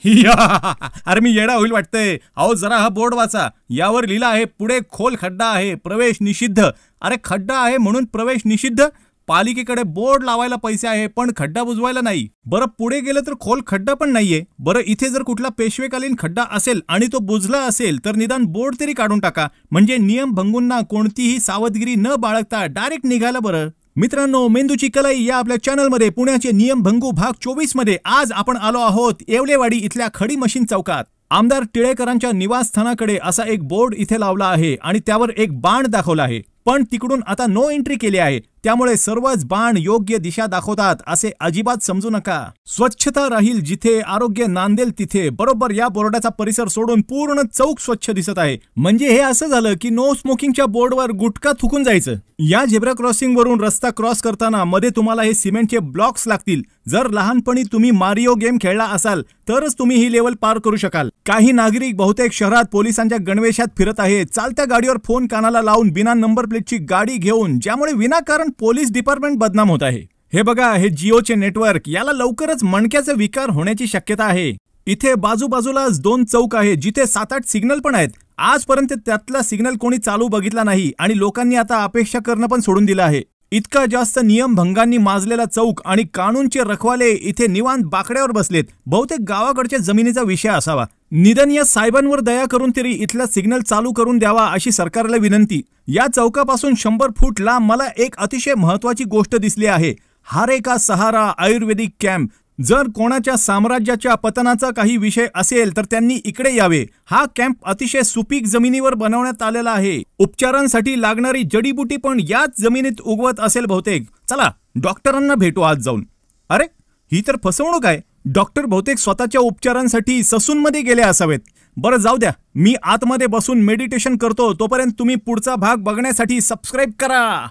अरे मी येडा होईल वाटतंय. अहो जरा हा बोर्ड वाचा. यावर लिहिलं आहे पुढे खोल खड्डा आहे, प्रवेश निषिद्ध. अरे खड्डा आहे म्हणून प्रवेश निषिद्ध? पालिकेकडे बोर्ड लावायला पैसे आहे पण खड्डा बुजवायला नाही. बरं पुढे गेलं तर खोल खड्डा पण नाहीये. बरं इथे जर कुठला पेशवेकालीन खड्डा असेल आणि तो बुजला असेल तर निदान बोर्ड तरी काढून टाका. म्हणजे नियम भंगूंना कोणतीही सावधगिरी न बाळगता डायरेक्ट निघाला. बरं मित्रांनो, मेंदूची कलाई या आपल्या चॅनलमध्ये पुण्याचे नियम भंगू भाग 24 मध्ये आज आपण आलो आहोत येवलेवाडी इथल्या खडी मशीन चौकात. आमदार टिळेकरांच्या निवासस्थानाकडे असा एक बोर्ड इथे लावला आहे आणि त्यावर एक बाण दाखवला आहे. पण तिकडून आता नो एंट्री केली आहे. त्यामुळे सर्वच बाण योग्य दिशा दाखवतात असे अजिबात समजू नका. स्वच्छता राहील जिथे, आरोग्य नांदेल तिथे. बरोबर या बोर्डाचा परिसर सोडून पूर्ण चौक स्वच्छ दिसत आहे. म्हणजे हे असं झालं की नो स्मोकिंगच्या बोर्डवर गुटखा थुकून जायचं. या झेब्रा क्रॉसिंग वरून रस्ता क्रॉस करताना मध्ये तुम्हाला हे सिमेंटचे ब्लॉक्स लागतील. जर लहानपणी तुम्ही मारिओ गेम खेळला असाल तरच तुम्ही ही लेवल पार करू शकाल. काही नागरिक बहुतेक शहरात पोलिसांच्या गणवेशात फिरत आहेत. चालत्या गाडीवर फोन कानाला लावून बिना नंबर प्लेटची गाडी घेऊन, ज्यामुळे विनाकारण पोलीस डिपार्टमेंट बदनाम होत आहे. हे बघा, हे जिओचे नेटवर्क, याला लवकरच मणक्याचा विकार होण्याची शक्यता आहे. इथे बाजूबाजूलाच 2 चौक आहेत जिथे 7-8 सिग्नल पण आहेत. आजपर्यंत त्यातला सिग्नल कोणी चालू बघितला नाही आणि लोकांनी आता अपेक्षा करणं पण सोडून दिलं आहे. इतका जास्त नियम भंगांनी माजलेला चौक आणि कानूनचे रखवाले इथे निवांत बाकड्यावर बसलेत. बहुतेक गावाकडच्या जमिनीचा विषय असावा. निदान या साहेबांवर दया करून तरी इथला सिग्नल चालू करून द्यावा अशी सरकारला विनंती. या चौकापासून 100 फूट लांब मला एक अतिशय महत्वाची गोष्ट दिसली आहे. हारे का सहारा आयुर्वेदिक कॅम्प. जर कोणाच्या साम्राज्याच्या पतनाचा काही विषय असेल तर त्यांनी इकडे यावे. हा कॅम्प अतिशय सुपीक जमिनीवर बनवण्यात आलेला आहे. उपचारांसाठी लागणारी जडीबुटी पण याच जमिनीत उगवत असेल बहुतेक. चला डॉक्टरांना भेटू आज जाऊन. अरे ही तर फसवणूक आहे. डॉक्टर बहुतेक स्वतःच्या उपचारांसाठी ससूनमध्ये गेले असावेत. बरं जाऊ द्या, मी आतमध्ये बसून मेडिटेशन करतो. तोपर्यंत तुम्ही पुढचा भाग बघण्यासाठी सबस्क्राईब करा.